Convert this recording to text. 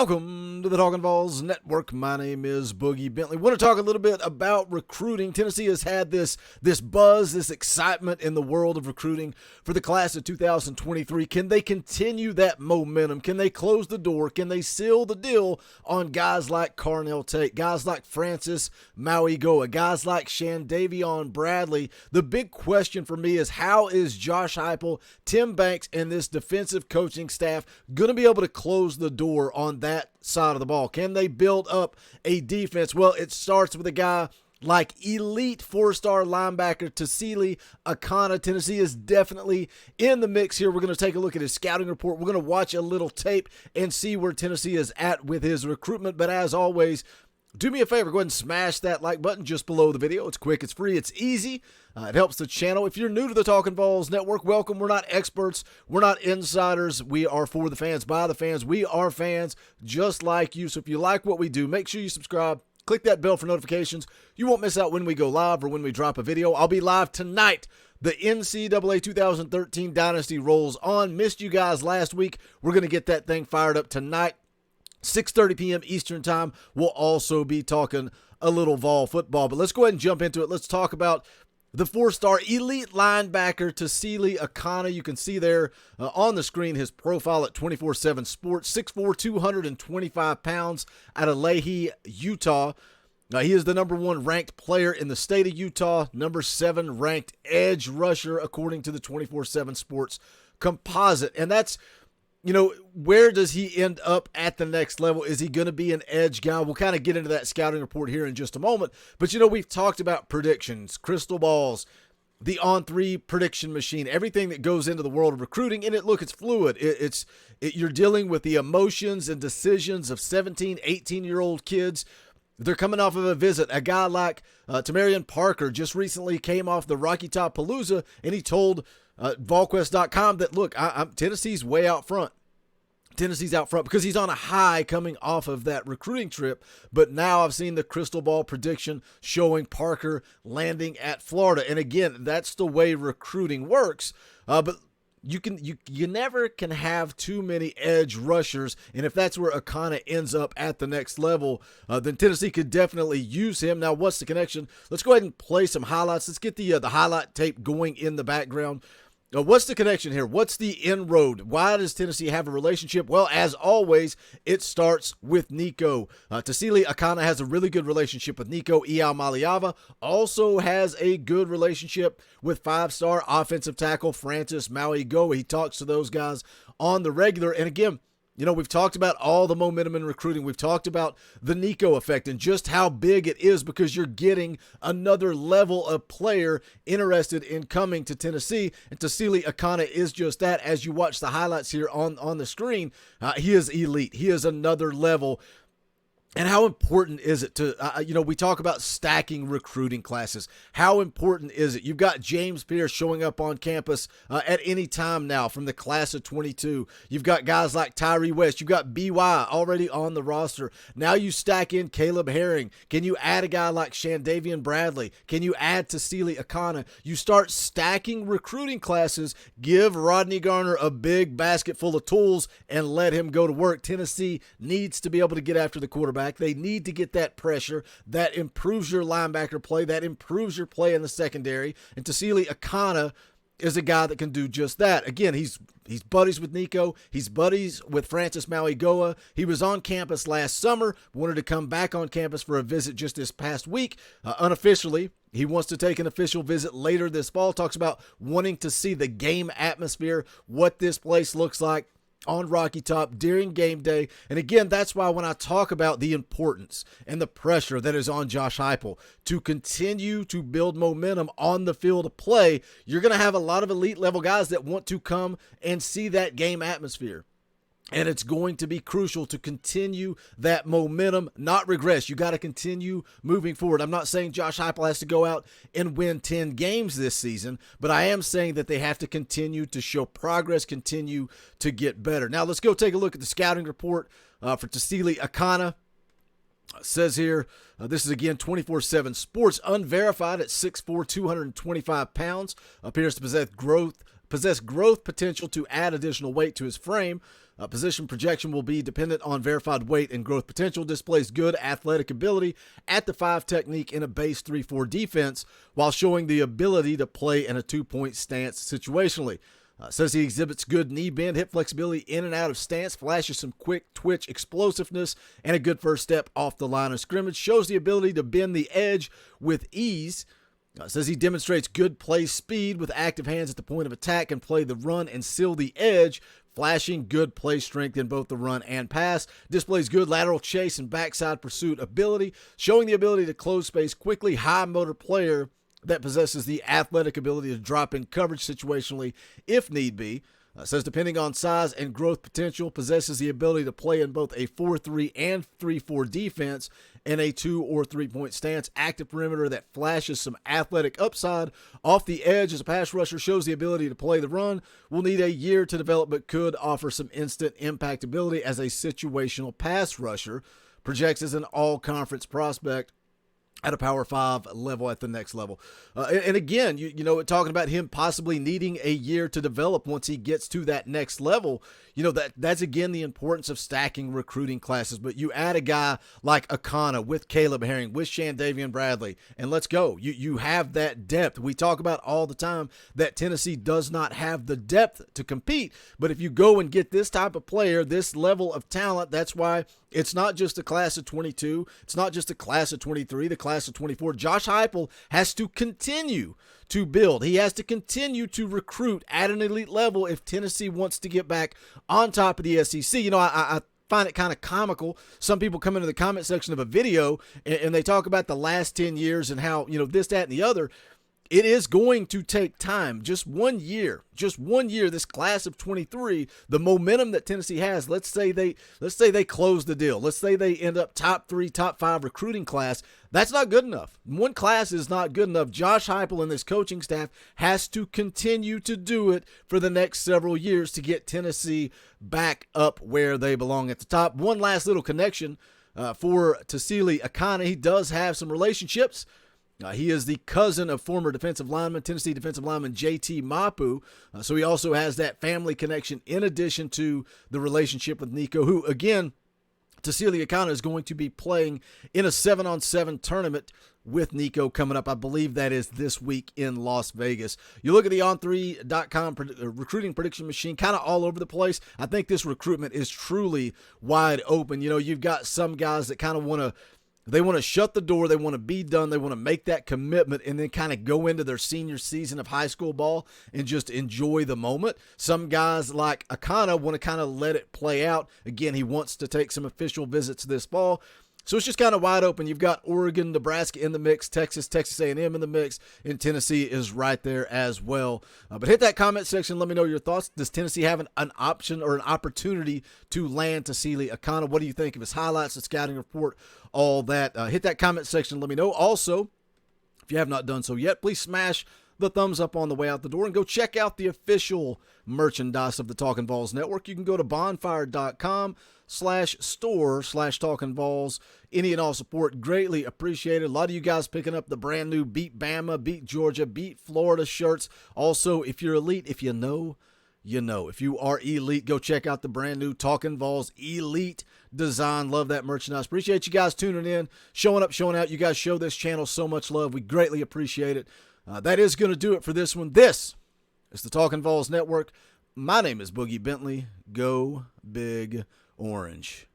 Welcome to the Talkin Vols Network. My name is Boogie Bentley. Want to talk a little bit about recruiting. Tennessee has had this buzz, this excitement in the world of recruiting for the class of 2023. Can they continue that momentum? Can they close the door? Can they seal the deal on guys like Carnell Tate, guys like Francis Mauigoa, guys like Shandavion Bradley? The big question for me is, how is Josh Heupel, Tim Banks, and this defensive coaching staff going to be able to close the door on that side of the ball? Can they build up a defense? Well, it starts with a guy like elite four-star linebacker Tausili Akana. Tennessee is definitely in the mix here. We're going to take a look at his scouting report. We're going to watch a little tape and see where Tennessee is at with his recruitment. But as always, do me a favor, go ahead and smash that like button just below the video. It's quick, it's free, it's easy. It helps the channel. If you're new to the Talkin Vols Network, welcome. We're not experts. We're not insiders. We are for the fans, by the fans. We are fans just like you. So if you like what we do, make sure you subscribe. Click that bell for notifications. You won't miss out when we go live or when we drop a video. I'll be live tonight. The NCAA 2013 Dynasty rolls on. Missed you guys last week. We're going to get that thing fired up tonight. 6:30 p.m. Eastern Time. We'll also be talking a little Vol football. But let's go ahead and jump into it. Let's talk about the four-star elite linebacker Tausili Akana. You can see there on the screen his profile at 24/7 Sports. 6'4", 225 pounds out of Leahy, Utah. He is the #1 ranked player in the state of Utah, #7 ranked edge rusher according to the 24/7 Sports composite. And that's, you know, where does he end up at the next level? Is he going to be an edge guy? We'll kind of get into that scouting report here in just a moment. But, you know, we've talked about predictions, crystal balls, the on-3 prediction machine, everything that goes into the world of recruiting. And it's fluid. You're dealing with the emotions and decisions of 17, 18-year-old kids. They're coming off of a visit. A guy like Tamarian Parker just recently came off the Rocky Top Palooza, and he told VAWLS.com that, look, Tennessee's way out front. Tennessee's out front because he's on a high coming off of that recruiting trip. But now I've seen the crystal ball prediction showing Parker landing at Florida. And again, that's the way recruiting works. But you never can have too many edge rushers, and if that's where Akana ends up at the next level, then Tennessee could definitely use him. Now, what's the connection? Let's go ahead and play some highlights. Let's get the highlight tape going in the background. What's the connection here? What's the inroad? Why does Tennessee have a relationship? Well, as always, it starts with Nico. Tausili Akana has a really good relationship with Nico Iamaleava. Also has a good relationship with five-star offensive tackle Francis Mauigoa. He talks to those guys on the regular. And again, you know, we've talked about all the momentum in recruiting. We've talked about the Nico effect and just how big it is because you're getting another level of player interested in coming to Tennessee. And Tausili Akana is just that. As you watch the highlights here on the screen, he is elite. He is another level. And how important is it to, we talk about stacking recruiting classes. How important is it? You've got James Pierce showing up on campus at any time now from the class of 22. You've got guys like Tyree West. You've got BY already on the roster. Now you stack in Caleb Herring. Can you add a guy like Shandavion Bradley? Can you add Tausili Akana? You start stacking recruiting classes, give Rodney Garner a big basket full of tools, and let him go to work. Tennessee needs to be able to get after the quarterback. They need to get that pressure. That improves your linebacker play. That improves your play in the secondary. And Tausili Akana is a guy that can do just that. Again, he's buddies with Nico. He's buddies with Francis Mauigoa. He was on campus last summer, wanted to come back on campus for a visit just this past week. Unofficially, he wants to take an official visit later this fall. Talks about wanting to see the game atmosphere, what this place looks like on Rocky Top during game day. And again, that's why when I talk about the importance and the pressure that is on Josh Heupel to continue to build momentum on the field of play, you're going to have a lot of elite level guys that want to come and see that game atmosphere. And it's going to be crucial to continue that momentum, not regress. You got to continue moving forward. I'm not saying Josh Heupel has to go out and win 10 games this season, but I am saying that they have to continue to show progress, continue to get better. Now, let's go take a look at the scouting report for Tausili Akana. It says here, this is again 24/7 Sports, unverified at 6'4", 225 pounds, appears to possess growth potential to add additional weight to his frame. Position projection will be dependent on verified weight and growth potential. Displays good athletic ability at the 5 technique in a base 3-4 defense while showing the ability to play in a 2-point stance situationally. Says he exhibits good knee bend, hip flexibility in and out of stance, flashes some quick twitch explosiveness, and a good first step off the line of scrimmage. Shows the ability to bend the edge with ease. Says he demonstrates good play speed with active hands at the point of attack, and play the run and seal the edge, flashing good play strength in both the run and pass. Displays good lateral chase and backside pursuit ability, showing the ability to close space quickly. High motor player that possesses the athletic ability to drop in coverage situationally if need be. Says depending on size and growth potential, possesses the ability to play in both a 4-3 and 3-4 defense in a 2 or 3-point stance. Active perimeter that flashes some athletic upside off the edge as a pass rusher. Shows the ability to play the run. Will need a year to develop, but could offer some instant impact ability as a situational pass rusher. Projects as an all-conference prospect at a Power 5 level at the next level. And again, you know, talking about him possibly needing a year to develop once he gets to that next level, you know, that's again the importance of stacking recruiting classes. But you add a guy like Akana with Caleb Herring, with Shandavian Bradley, and let's go. You have that depth. We talk about all the time that Tennessee does not have the depth to compete. But if you go and get this type of player, this level of talent, that's why it's not just a class of 22. It's not just a class of 23, the class of 24. Josh Heupel has to continue to build. He has to continue to recruit at an elite level if Tennessee wants to get back on top of the SEC. You know, I find it kind of comical. Some people come into the comment section of a video and they talk about the last 10 years and how, you know, this, that, and the other. It is going to take time. Just 1 year, this class of 23, the momentum that Tennessee has, let's say they close the deal. Let's say they end up top 3, top 5 recruiting class. That's not good enough. One class is not good enough. Josh Heupel and this coaching staff has to continue to do it for the next several years to get Tennessee back up where they belong at the top. One last little connection for Tausili Akana. He does have some relationships. He is the cousin of former defensive lineman, Tennessee defensive lineman J.T. Mapu. So he also has that family connection in addition to the relationship with Nico, who, again, Tausili Akana is going to be playing in a 7-on-7 tournament with Nico coming up. I believe that is this week in Las Vegas. You look at the on3.com recruiting prediction machine, kind of all over the place. I think this recruitment is truly wide open. You know, you've got some guys that kind of want to shut the door. They want to be done. They want to make that commitment and then kind of go into their senior season of high school ball and just enjoy the moment. Some guys like Akana want to kind of let it play out. Again, he wants to take some official visits this fall. So it's just kind of wide open. You've got Oregon, Nebraska in the mix, Texas A&M in the mix, and Tennessee is right there as well. But hit that comment section. Let me know your thoughts. Does Tennessee have an option or an opportunity to land Tausili Akana? What do you think of his highlights, the scouting report, all that? Hit that comment section. Let me know. Also, if you have not done so yet, please smash the thumbs up on the way out the door and go check out the official merchandise of the Talkin Vols Network. You can go to bonfire.com/store/Talkin Vols. Any and all support greatly appreciated. A lot of you guys picking up the brand new Beat Bama, Beat Georgia, Beat Florida shirts. Also, if you're elite, if you know, you know. If you are elite, go check out the brand new Talkin Vols Elite design. Love that merchandise. Appreciate you guys tuning in, showing up, showing out. You guys show this channel so much love. We greatly appreciate it. That is going to do it for this one. This is the Talkin Vols Network. My name is Boogie Bentley. Go Big Orange.